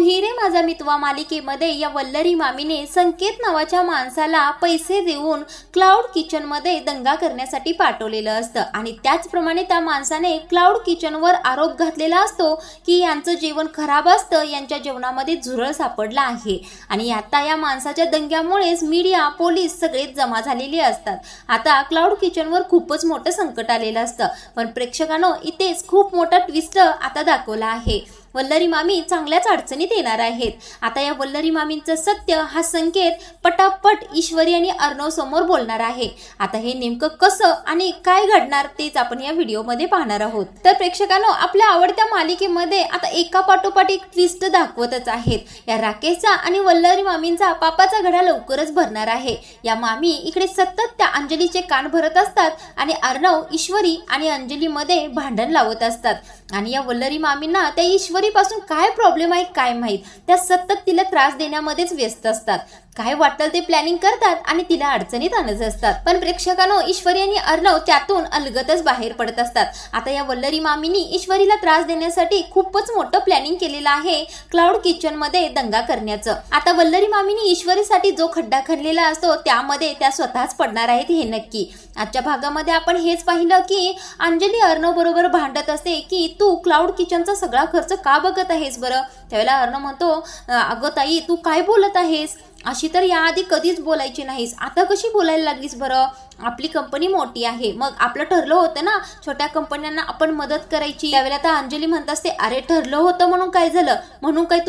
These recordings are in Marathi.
ही रे माझा मितवा मालिकेमध्ये या वल्लरी मामीने संकेत नावाच्या माणसाला पैसे देऊन क्लाउड किचन मध्ये दंगा करण्यासाठी पाठवलेलं असतं आणि त्याचप्रमाणे त्या माणसाने क्लाउड किचनवर आरोप घातलेला असतो की यांचं जेवण खराब असतं, यांच्या जेवणामध्ये झुरळ सापडला आहे आणि आता या माणसाच्या दंग्यामुळेच मीडिया, पोलीस सगळेच जमा झालेले असतात। आता क्लाउड किचनवर खूपच मोठं संकट आलेलं असतं, पण प्रेक्षकांनो इथेच खूप मोठा ट्विस्ट आता दाखवला आहे। वल्लरी मामी चांगल्याच अडचणीत येणार आहेत। आता या वल्लरी मामींचं सत्य हा संकेत पटापट ईश्वरी आणि अर्णव समोर बोलणार आहे। आता हे नेमकं कसं आणि काय घडणार तेच आपण या व्हिडिओमध्ये पाहणार आहोत। तर प्रेक्षकांनो आपल्या आवडत्या मालिकेमध्ये आता एका पाठोपाठ एक ट्विस्ट दाखवतच आहेत। या राकेशचा आणि वल्लरी मामींचा पापाचा घडा लवकरच भरणार आहे। या मामी इकडे सतत त्या अंजलीचे कान भरत असतात आणि अर्णव, ईश्वरी आणि अंजलीमध्ये भांडण लावत असतात आणि या वल्लरी मामींना त्या ईश्वरी पासून काय प्रॉब्लेम आहे काय माहित, त्या सतत तिला त्रास देण्यामध्येच व्यस्त असतात। काय वाटतं ते प्लॅनिंग करतात आणि तिला अडचणीत आणत असतात। पण प्रेक्षकांनो ईश्वरी आणि अर्णव त्यातून अलगतच बाहेर पडत असतात। आता या वल्लरी मामींनी ईश्वरीला त्रास देण्यासाठी खूपच मोठं प्लॅनिंग केलेलं आहे क्लाउड किचन मध्ये दंगा करण्याचं। आता वल्लरी मामींनी ईश्वरीसाठी जो खड्डा खणलेला असतो त्यामध्ये त्या स्वतःच पडणार आहेत हे नक्की। आजच्या भागामध्ये आपण हेच पाहिलं की अंजली अर्णव बरोबर भांडत असते की तू क्लाउड किचनचा सगळा खर्च का बघत आहेस बरं। त्यावेळेला अर्णव म्हणतो अगं ताई तू काय बोलत आहेस, अशी तर याआधी कधीच बोलायची नाहीस, आता कशी बोलायला लागलीस बरं। आपली कंपनी मोठी आहे, मग आपलं ठरलं होतं ना छोट्या कंपन्यांना आपण मदत करायची। त्यावेळेला आता अंजली म्हणत असते अरे ठरलं होतं म्हणून काय झालं, म्हणून काय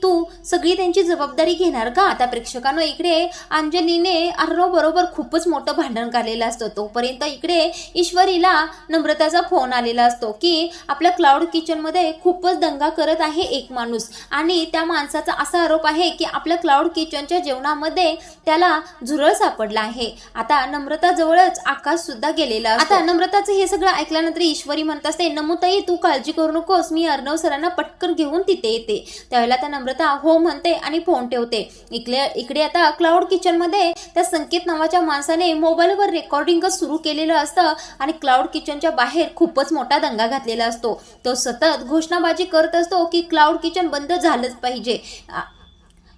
तू सगळी त्यांची जबाबदारी घेणार का। आता प्रेक्षकांनो इकडे अंजलीने अर्णव बरोबर खूपच मोठं भांडण काढलेलं असतं। तोपर्यंत इकडे ईश्वरीला नम्रताचा फोन आलेला असतो की आपल्या क्लाउड किचन मध्ये खूपच दंगा करत आहे एक माणूस आणि त्या माणसाचा असा आरोप आहे की आपल्या क्लाउड किचनच्या जेवणामध्ये त्याला झुरळ सापडला आहे। आता नम्रता जवळच आकाश सुद्धा गेलेला। आता नम्रताचं हे सगळं ऐकल्यानंतर ईश्वरी म्हणत असते नमुताई तू काळजी करू नकोस, मी अर्णव सरांना पटकन घेऊन तिथे येते। त्यावेळेला त्या नम्रता हो म्हणते आणि फोन ठेवते। इकडे आता क्लाउड किचन मध्ये त्या संकेत नावाच्या माणसाने मोबाईलवर रेकॉर्डिंग सुरू केलेलं असतं आणि क्लाउड किचनच्या बाहेर खूपच मोठा दंगा घातलेला असतो। तो सतत घोषणाबाजी करत असतो की क्लाउड किचन बंद झालंच पाहिजे,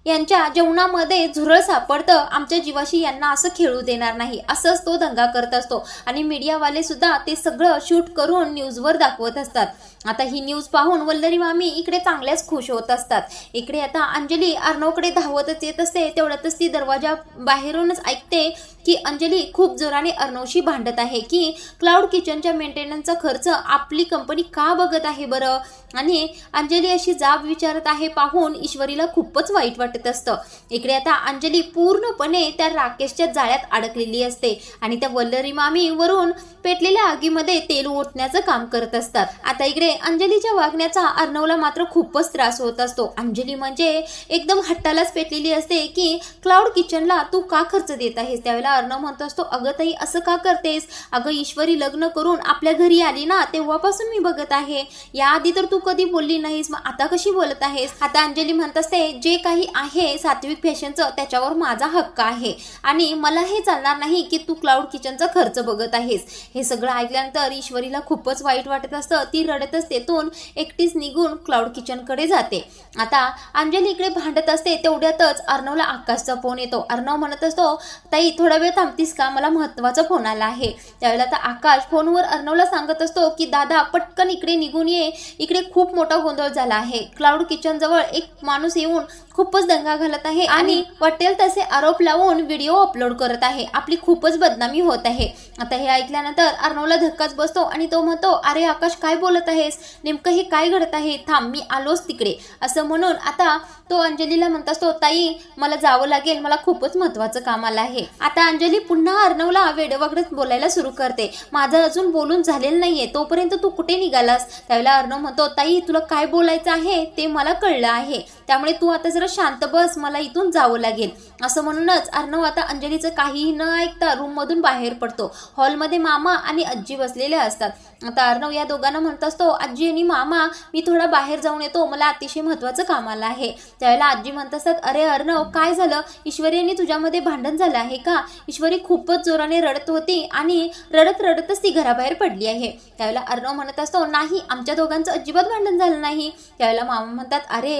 यांच्या जेवणामध्ये झुरळ सापडतं, आमच्या जीवाशी यांना असं खेळू देणार नाही, असंच तो दंगा करत असतो आणि मीडियावाले सुद्धा ते सगळं शूट करून न्यूजवर दाखवत असतात। आता ही न्यूज पाहून वल्लरी मामी इकडे चांगल्याच खुश होत असतात। इकडे आता अंजली अर्णवकडे धावतच येत असते, तेवढ्यातच ती दरवाजा बाहेरूनच ऐकते की अंजली खूप जोराने अर्णवशी भांडत आहे की क्लाउड किचनच्या मेंटेनन्सचा खर्च आपली कंपनी का बघत आहे बरं। आणि अंजली अशी जाब विचारत आहे पाहून ईश्वरीला खूपच वाईट वाटत असतं। इकडे आता अंजली पूर्णपणे त्या राकेशच्या जाळ्यात अडकलेली असते आणि त्या वल्लरी मामी वरून पेटलेल्या आगीमध्ये तेल ओतण्याचं काम करत असतात। आता इकडे अंजलीच्या वागण्याचा अर्णवला मात्र खूपच त्रास होत असतो। अंजली म्हणजे एकदम हट्टालाच पेटलेली असते की क्लाउड किचनला तू का खर्च देत आहेस। त्यावेळेला अर्णव म्हणत असतो अगं ताई असं का करतेस, अगं ईश्वरी लग्न करून आपल्या घरी आली ना तेव्हापासून मी बघत आहे, याआधी तर तू कधी बोलली नाहीस, मग आता कशी बोलत आहेस। आता अंजली म्हणत असते जे काही आहे सात्विक फॅशनचं त्याच्यावर माझा हक्क आहे आणि मला हे चालणार नाही की तू क्लाउड किचनचा खर्च बघत आहेस। हे सगळं ऐकल्यानंतर ईश्वरीला खूपच वाईट वाटत असतं, ती रडतच तेथून एकटीच निघून क्लाउड किचनकडे जाते। आता अंजली इकडे भांडत असते, तेवढ्यातच अर्णवला आकाशचा फोन येतो। अर्णव म्हणत असतो ताई थोडा वेळ थांबतीस का, मला महत्त्वाचा फोन आला आहे। त्यावेळेला आता आकाश फोनवर अर्णवला सांगत असतो की दादा पटकन इकडे निघून ये, इकडे खूप मोठा गोंधळ झाला आहे, क्लाउड किचन जवळ एक माणूस येऊन खूपच दंगा घालत आहे आणि वाटेल तसे आरोप लावून व्हिडिओ अपलोड करत आहे, आपली खूपच बदनामी होत आहे। आता हे ऐकल्यानंतर अर्णवला धक्काच बसतो आणि तो म्हणतो अरे आकाश काय बोलत आहेस, नेमकं हे काय घडत आहे, थांब मी आलोच तिकडे, असं म्हणून आता तो अंजलीला म्हणत असतो ताई मला जावं लागेल, मला खूपच महत्त्वाचं काम आलं आहे। आता अंजली पुन्हा अर्णवला वेडवाकडच बोलायला सुरू करते, माझं अजून बोलून झालेलं नाहीये, तोपर्यंत तू कुठे निघालास। त्यावेळेला अर्णव म्हणतो ताई तुला काय बोलायचं आहे ते मला कळलं आहे, त्यामुळे तू आता जरा शांत बस, मला इथून जावं लागेल। असं म्हणूनच अर्णव आता अंजलीचं काहीही न ऐकता रूम मधून बाहेर पडतो। हॉलमध्ये मामा आणि आजी बसलेले असतात। आता अर्णव या दोघांना म्हणत असतो आजी आणि मामा मी थोडा बाहेर जाऊन येतो, मला अतिशय महत्त्वाचं काम आलं आहे। त्यावेळेला आजी म्हणत असतात अरे अर्णव काय झालं, ईश्वरी आणि तुझ्यामध्ये भांडण झालं आहे का। ईश्वरी खूपच जोराने रडत होती आणि रडतच ती घराबाहेर पडली आहे। त्यावेळेला अर्णव म्हणत असतो नाही आमच्या दोघांचं अजिबात भांडण झालं नाही। त्यावेळेला मामा म्हणतात अरे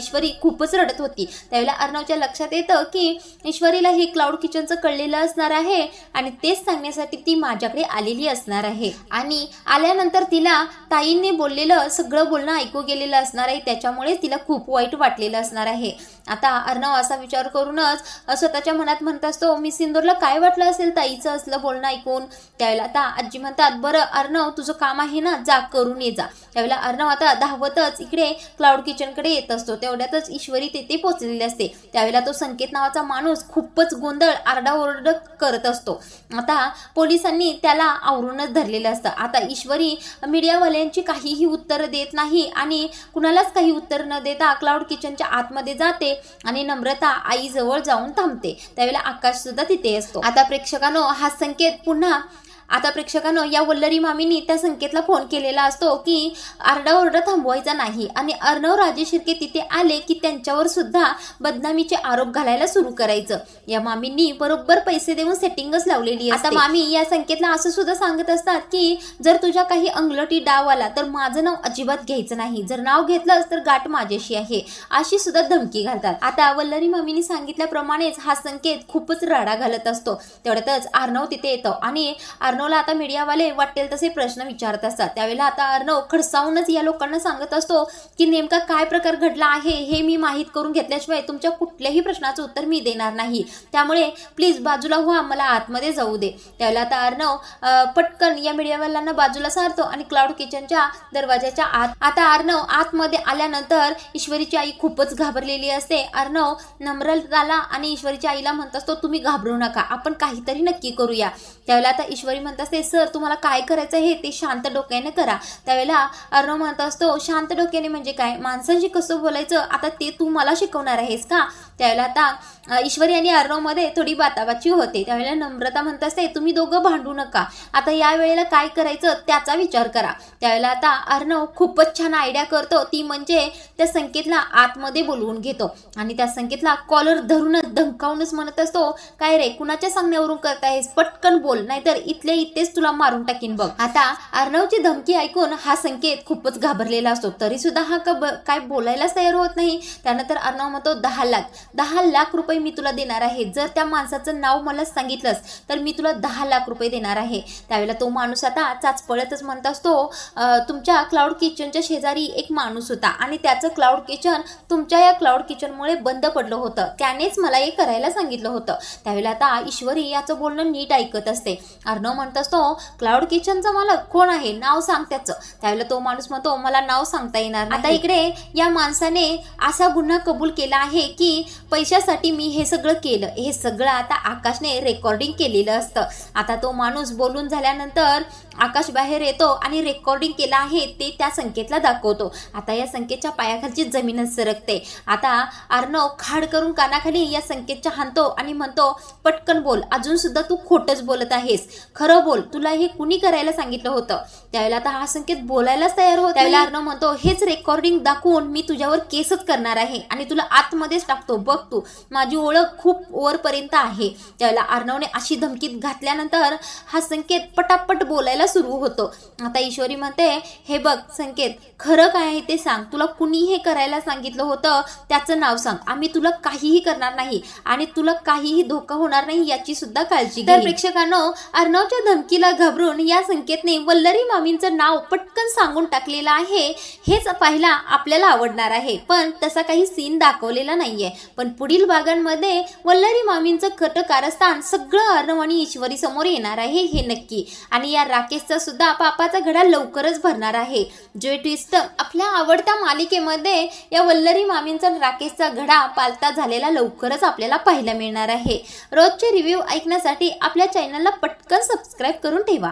ईश्वरी खूपच रडत होती. त्यावेळेला अर्णवच्या लक्षात येतं की ईश्वरीला हे क्लाउड किचनचं कळलेलं असणार आहे आणि तेच सांगण्यासाठी ती माझ्याकडे आलेली असणार आहे आणि आल्यानंतर तिला ताईंनी बोललेलं सगळं बोलणं ऐकू गेलेलं असणार आहे, त्याच्यामुळे तिला खूप वाईट वाटलेलं असणार आहे. आता अर्णव असा विचार करूनच स्वतःच्या मनात म्हणत असतो, मी सिंदूरला काय वाटलं असेल ताईचं असलं बोलणं ऐकून. त्यावेळेला आता आजी म्हणतात, बरं अर्णव तुझं काम आहे ना, जा करून ये जा. त्यावेळेला अर्णव आता धावतच इकडे क्लाउड किचनकडे येत असतो. तेवढ्यातच ईश्वरी तेथे पोहोचलेली असते. त्यावेळेला तो संकेत नावाचा माणूस खूपच गोंधळ आरडाओरड करत असतो. आता पोलिसांनी त्याला आवरूनच धरलेलं असतं. आता ईश्वरी मीडियावाल्यांची काहीही उत्तर देत नाही आणि कुणालाच काही उत्तर न देता क्लाउड किचनच्या आतमध्ये जाते आणि नम्रता आईजवळ जाऊन थांबते. त्यावेळेला आकाश सुद्धा तिथे असतो. आता प्रेक्षकांनो हा संकेत पुन्हा या वल्लरी मामीनी त्या संकेतला फोन केलेला असतो की आरडाओरडा थांबवायचा नाही आणि अर्णव राजे शिर्के तिथे आले की त्यांच्यावर सुद्धा बदनामीचे आरोप घालायला सुरू करायचं. या मामींनी बरोबर पैसे देऊन सेटिंगच लावलेली असते. आता मामी या संकेतला असं सुद्धा सांगत असतात की जर तुझ्या काही अंगलटी डाव आला तर माझं नाव अजिबात घ्यायचं नाही, जर नाव घेतलंस तर गाठ माझ्याशी आहे, अशी सुद्धा धमकी घालतात. आता वल्लरी मामीनी सांगितल्याप्रमाणेच हा संकेत खूपच राडा घालत असतो. तेवढ्यातच अर्णव तिथे येतो आणि अर्णवला आता मीडियावाले वाटेल तसे प्रश्न विचारत असतात. त्यावेळेला आता अर्णव खडसावूनच या लोकांना सांगत असतो की नेमका काय प्रकार घडला आहे हे मी माहीत करून घेतल्याशिवाय तुमच्या कुठल्याही प्रश्नाचं उत्तर मी देणार नाही, त्यामुळे प्लीज बाजूला व्हा, मला आतमध्ये जाऊ दे. त्यावेळेला आता अर्णव पटकन या मीडियावाल्यांना बाजूला सारतो आणि क्लाउड किचनच्या दरवाजाच्या आत आता अर्णव आतमध्ये आल्यानंतर ईश्वरीची आई खूपच घाबरलेली असते. अर्णव नम्रताला आणि ईश्वरीच्या आईला म्हणत असतो, तुम्ही घाबरू नका, आपण काहीतरी नक्की करूया. त्यावेळेला आता ईश्वरी म्हणत असते, सर तुम्हाला काय करायचं आहे ते शांत डोक्याने करा. त्यावेळेला अर्णव म्हणत असतो, शांत डोक्याने म्हणजे काय, माणसांशी कसं बोलायचं आता ते तू मला शिकवणार आहेस का. त्यावेळेला आता ईश्वरी आणि अर्णव मध्ये थोडी बाताबाची होते. त्यावेळेला नम्रता म्हणत असते, तुम्ही दोघं भांडू नका, आता या वेळेला काय करायचं त्याचा विचार करा. त्यावेळेला आता अर्णव खूपच छान आयडिया करतो, ती म्हणजे त्या संकेतला आतमध्ये बोलवून घेतो आणि त्या संकेतला कॉलर धरूनच धमकावूनच म्हणत असतो, काय रे कुणाच्या सांगण्यावरून करतायस, पटकन बोल नाहीतर इथले इथेच तुला मारून टाकीन बघ. आता अर्णवची धमकी ऐकून हा संकेत खूपच घाबरलेला असतो, तरी सुद्धा हा काय बोलायलाच तयार होत नाही. त्यानंतर अर्णव म्हणतो, 10 लाख रुपये मी तुला देणार आहे, जर त्या माणसाचं नाव मला सांगितलंस तर मी तुला 10 लाख रुपये देणार आहे. त्यावेळेला तो माणूस आता चाचपळतच म्हणत असतो, तुमच्या क्लाउड किचनच्या शेजारी एक माणूस होता आणि त्याचं क्लाउड किचन तुमच्या या क्लाउड किचनमुळे बंद पडलं होतं, त्यानेच मला हे करायला सांगितलं होतं. त्यावेळेला आता ईश्वरी याचं बोलणं नीट ऐकत असते. अर्णव म्हणत असतो, क्लाउड किचनचा मालक कोण आहे, नाव सांग त्याचं. त्यावेळेला तो माणूस म्हणतो, मला नाव सांगता येणार नाही. आता इकडे या माणसाने असा गुन्हा कबूल केला आहे की पैशासाठी मी हे सगळं केलं, हे सगळं आता आकाशने रेकॉर्डिंग केलेलं असतं. आता तो माणूस बोलून झाल्यानंतर आकाश बाहेर येतो आणि रेकॉर्डिंग केलं आहे ते त्या संकेतला दाखवतो. आता या संकेतच्या पायाखालची जमीनच सरकते. आता अर्णव खाड करून कानाखाली या संकेतच्या हाणतो आणि म्हणतो, पटकन बोल, अजून सुद्धा तू खोटच बोलत आहेस, खरं बोल, तुला हे कुणी करायला सांगितलं होतं. त्यावेळेला आता हा संकेत बोलायलाच तयार होतो. त्यावेळेला अर्णव म्हणतो, हेच रेकॉर्डिंग दाखवून मी तुझ्यावर केसच करणार आहे आणि तुला आतमध्येच टाकतो, बघ तू, माझी ओळख खूप वरपर्यंत आहे. त्यावेळेला अर्णवने अशी धमकीत घातल्यानंतर हा संकेत पटापट बोलायला सुरू होतो. आता ईश्वरी म्हणते, हे बघ संकेत, खरं काय आहे ते सांग, तुला कुणी हे करायला सांगितलं होतं त्याचं नाव सांग, आम्ही तुला काहीही करणार नाही आणि तुला काहीही धोका होणार नाही याची सुद्धा काळजी घे. तर प्रेक्षकांनो, अर्णवच्या धमकीला घाबरून या संकेतने वल्लरी मामींचं नाव पटकन सांगून टाकलेलं आहे. हेच पाहायला आपल्याला आवडणार आहे, पण तसा काही सीन दाखवलेला नाहीये. पण पुढील भागांमध्ये वल्लरी मामींचं खटं कारस्थान सगळं अर्णव आणि ईश्वरी समोर येणार आहे हे नक्की. आणि या राकेशचा सुद्धा पापाचा घडा लवकरच भरणार आहे. जो ट्विस्ट आपल्या आवडत्या मालिकेमध्ये या वल्लरी मामींचा राकेशचा घडा पालता झालेला लवकरच आपल्याला पाहायला मिळणार आहे. रोजचे रिव्ह्यू ऐकण्यासाठी आपल्या चॅनलला पटकन सबस्क्राईब करून ठेवा.